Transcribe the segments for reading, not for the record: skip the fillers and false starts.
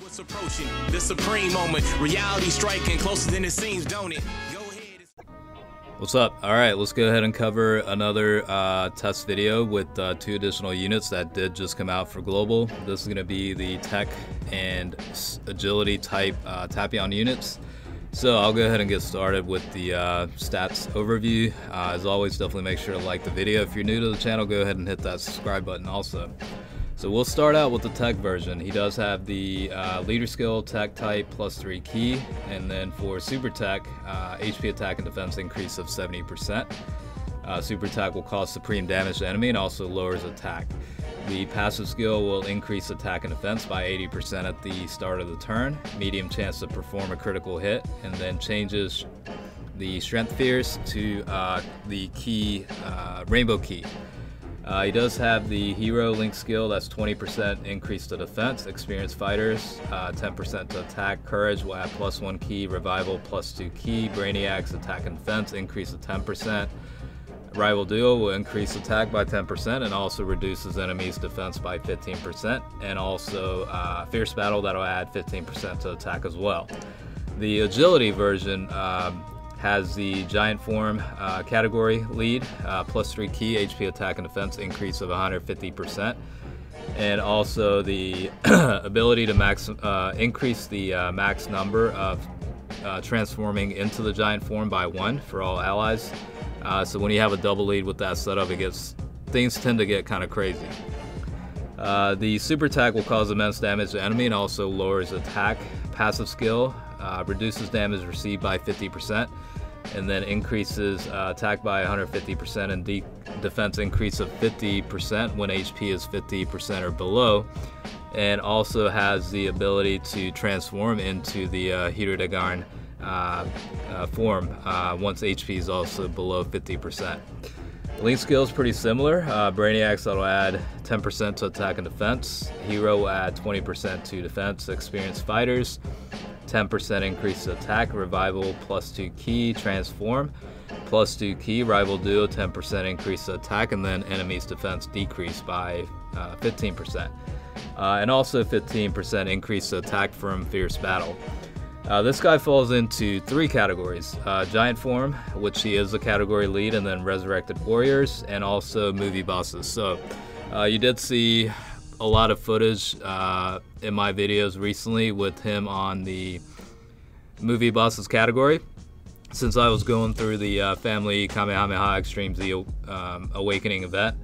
What's approaching the supreme moment, reality striking closer than it seems, don't it? Go ahead. What's up? Alright, let's go ahead and cover another test video with 2 additional units that did just come out for global. This is going to be the TEQ and agility type Tapion units. So I'll go ahead and get started with the stats overview. As always, definitely make sure to like the video. If you're new to the channel, go ahead and hit that subscribe button also. So we'll start out with the TEQ version. He does have the leader skill TEQ type +3 key, and then for super TEQ, HP attack and defense increase of 70%. Super TEQ will cause supreme damage to enemy and also lowers attack. The passive skill will increase attack and defense by 80% at the start of the turn, medium chance to perform a critical hit, and then changes the strength fierce to the key, rainbow key. He does have the hero link skill, that's 20% increase to defense, experienced fighters, 10% to attack, courage will add +1 key, revival +2 key, brainiacs attack and defense increase to 10%, rival duo will increase attack by 10% and also reduces enemies defense by 15%, and also fierce battle that'll add 15% to attack as well. The agility version has the giant form category lead, +3 key, HP attack and defense increase of 150%, and also the ability to increase the max number of transforming into the giant form by 1 for all allies. So when you have a double lead with that setup, things tend to get kind of crazy. The super TEQ will cause immense damage to enemy and also lowers attack. Passive skill reduces damage received by 50%, and then increases attack by 150% and defense increase of 50% when HP is 50% or below, and also has the ability to transform into the Dokkan form once HP is also below 50%. Link skill is pretty similar. Brainiacs that'll add 10% to attack and defense. Hero will add 20% to defense. Experienced fighters, 10% increase to attack. Revival +2 key. Transform +2 key. Rival duo 10% increase to attack, and then enemies defense decrease by 15%. And also 15% increase to attack from fierce battle. This guy falls into 3 categories: giant form, which he is the category lead, and then Resurrected Warriors, and also movie bosses. So you did see a lot of footage in my videos recently with him on the movie bosses category, since I was going through the Family Kamehameha Extreme Z Awakening event.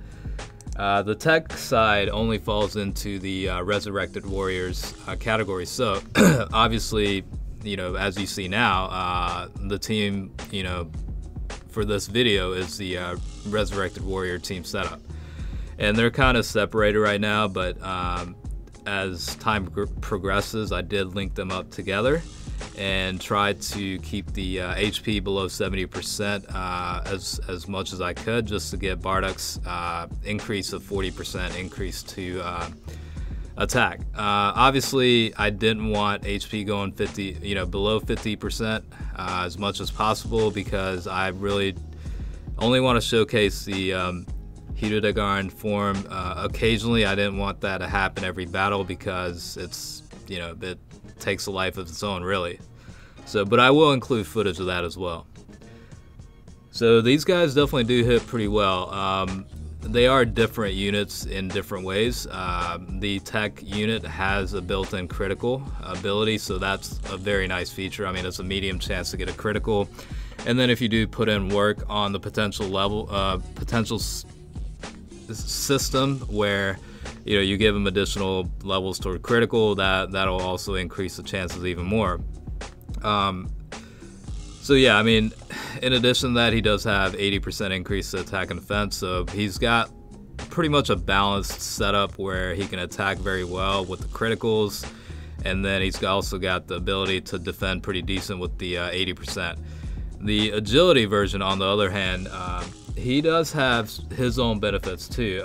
The TEQ side only falls into the Resurrected Warriors category. So obviously, you know, as you see now, the team, you know, for this video is the Resurrected Warrior team setup, and they're kind of separated right now, but as time progresses, I did link them up together and tried to keep the HP below 70% as much as I could, just to get Bardock's increase of 40% increase to attack. Obviously, I didn't want HP going below 50% as much as possible, because I really only want to showcase the Dokkan form occasionally. I didn't want that to happen every battle, because it's, you know, it takes a life of its own, really. So, but I will include footage of that as well. So these guys definitely do hit pretty well. They are different units in different ways. The TEQ unit has a built-in critical ability, so that's a very nice feature. I mean, it's a medium chance to get a critical, and then if you do put in work on the potential system where, you know, you give them additional levels toward critical, that'll also increase the chances even more. So yeah, I mean, in addition to that, he does have 80% increase to attack and defense, so he's got pretty much a balanced setup where he can attack very well with the criticals, and then he's also got the ability to defend pretty decent with the 80%. The agility version, on the other hand, he does have his own benefits too.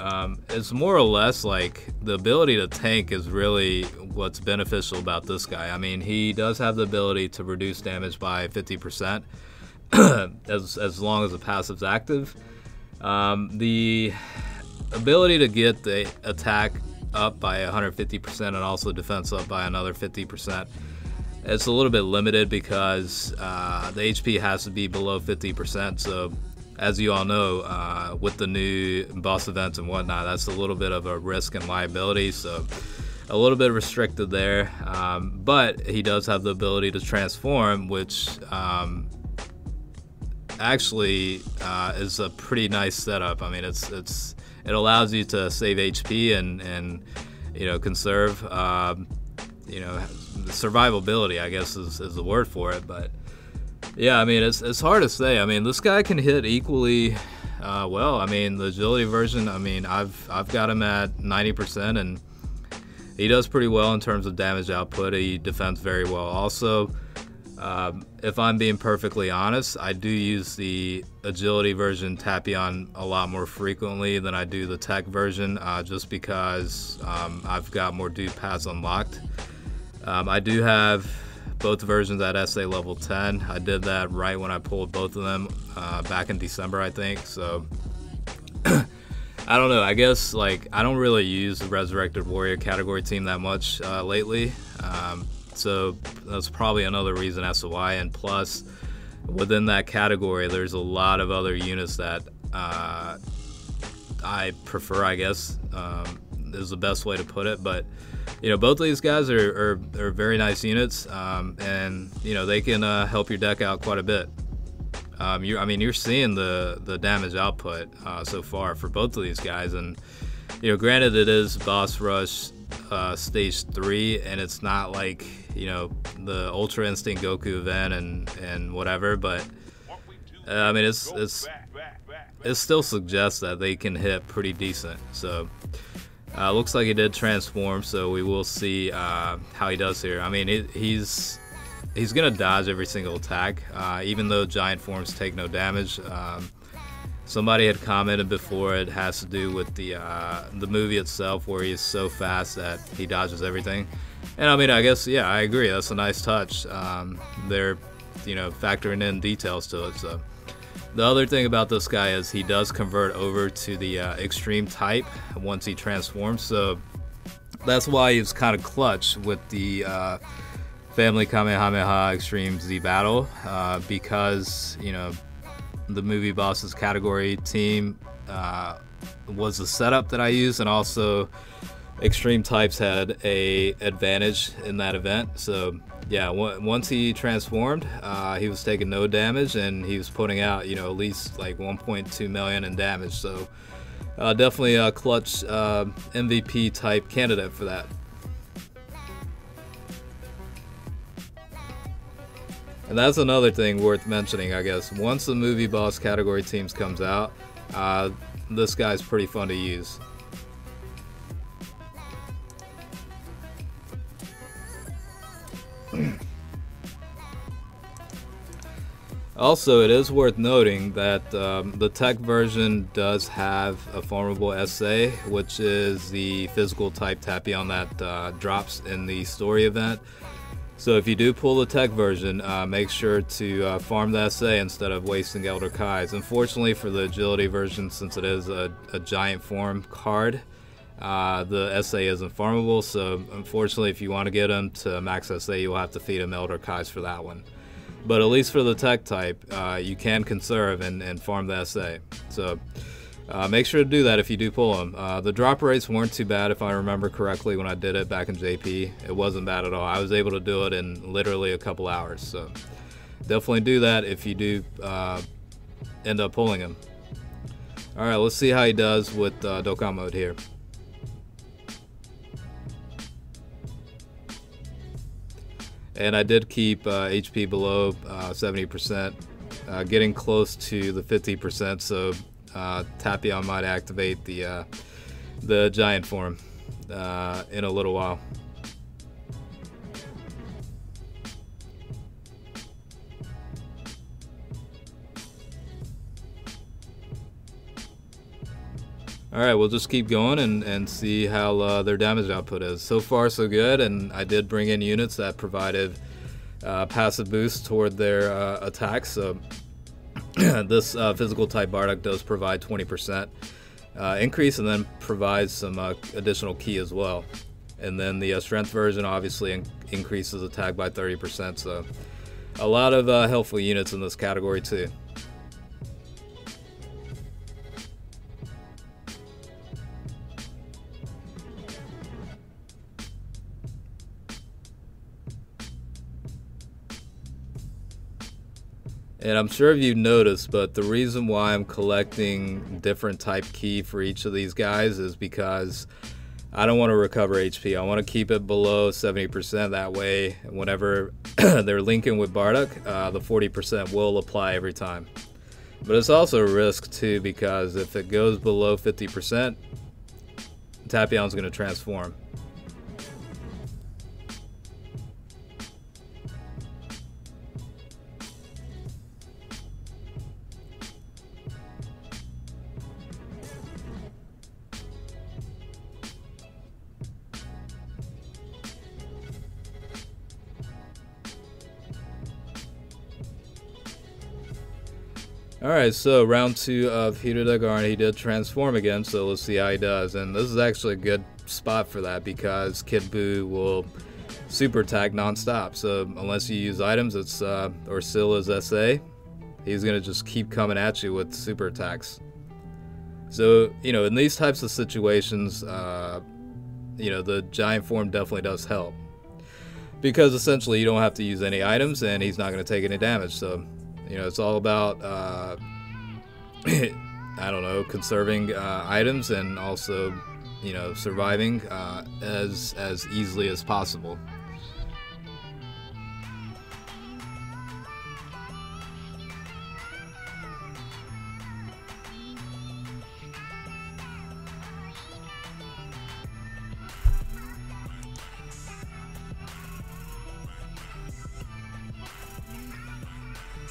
It's more or less like the ability to tank is really what's beneficial about this guy. I mean, he does have the ability to reduce damage by 50% as long as the passive's active. The ability to get the attack up by 150% and also defense up by another 50%. It's a little bit limited because the HP has to be below 50%. So as you all know, with the new boss events and whatnot, that's a little bit of a risk and liability. So a little bit restricted there. But he does have the ability to transform, which actually is a pretty nice setup. I mean, it allows you to save HP and you know, conserve. You know, survivability, I guess, is the word for it. But yeah, I mean, it's hard to say. I mean, this guy can hit equally well. I mean, the agility version, I mean, I've got him at 90%, and he does pretty well in terms of damage output. He defends very well. Also, if I'm being perfectly honest, I do use the agility version Tapion a lot more frequently than I do the TEQ version, just because I've got more dude paths unlocked. I do have both versions at SA level 10. I did that right when I pulled both of them back in December, I think. So I don't know. I guess, like, I don't really use the Resurrected Warrior category team that much lately. So that's probably another reason as to why. And plus, within that category, there's a lot of other units that I prefer, I guess, is the best way to put it. But you know, both of these guys are very nice units, and you know, they can help your deck out quite a bit. I mean, you're seeing the damage output so far for both of these guys, and you know, granted, it is Boss Rush Stage 3, and it's not like, you know, the Ultra Instinct Goku event and whatever, but I mean, it still suggests that they can hit pretty decent. So looks like he did transform, so we will see how he does here. I mean, he's gonna dodge every single attack, even though giant forms take no damage. Somebody had commented before it has to do with the movie itself, where he's so fast that he dodges everything. And I mean, I guess, yeah, I agree. That's a nice touch. They're, you know, factoring in details to it. So the other thing about this guy is he does convert over to the extreme type once he transforms. So that's why he was kind of clutch with the Family Kamehameha Extreme Z Battle, because, you know, the movie bosses category team was the setup that I used, and also extreme types had a advantage in that event. So yeah, once he transformed, he was taking no damage, and he was putting out, you know, at least like 1.2 million in damage. So definitely a clutch MVP type candidate for that. And that's another thing worth mentioning, I guess. Once the movie boss category teams comes out, this guy's pretty fun to use. Also, it is worth noting that the TEQ version does have a farmable SA, which is the physical type Tapion that drops in the story event. So if you do pull the TEQ version, make sure to farm the SA instead of wasting Elder Kai's. Unfortunately for the agility version, since it is a giant form card, the SA isn't farmable. So unfortunately, if you want to get him to max SA, you'll have to feed him Elder Kai's for that one. But at least for the TEQ type, you can conserve and farm the SA. So make sure to do that if you do pull them. The drop rates weren't too bad, if I remember correctly, when I did it back in JP. It wasn't bad at all. I was able to do it in literally a couple hours. So definitely do that if you do end up pulling him. Alright, let's see how he does with Dokkan mode here. And I did keep HP below 70%, getting close to the 50%, so Tapion might activate the giant form in a little while. Alright, we'll just keep going and see how their damage output is. So far so good, and I did bring in units that provided passive boost toward their attacks. So this physical type Bardock does provide 20%. increase, and then provides some additional ki as well. And then the strength version obviously increases attack by 30%, so a lot of helpful units in this category too. And I'm sure you've noticed, but the reason why I'm collecting different type ki for each of these guys is because I don't want to recover HP. I want to keep it below 70%. That way, whenever they're linking with Bardock, the 40% will apply every time. But it's also a risk too, because if it goes below 50%, Tapion's going to transform. Alright, so round 2 of Hirudegar, and he did transform again, so let's see how he does. And this is actually a good spot for that, because Kid Buu will super attack non-stop. So unless you use items, it's or Scylla's SA, he's going to just keep coming at you with super attacks. So, you know, in these types of situations, you know, the giant form definitely does help. Because essentially you don't have to use any items, and he's not going to take any damage, so... You know, it's all about, I don't know, conserving items, and also, you know, surviving as easily as possible.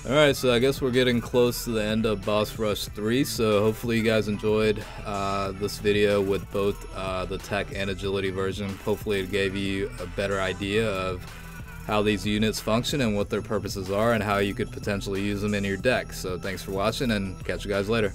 Alright, so I guess we're getting close to the end of Boss Rush 3, so hopefully you guys enjoyed this video with both the tech and agility version. Hopefully it gave you a better idea of how these units function and what their purposes are, and how you could potentially use them in your deck. So thanks for watching, and catch you guys later.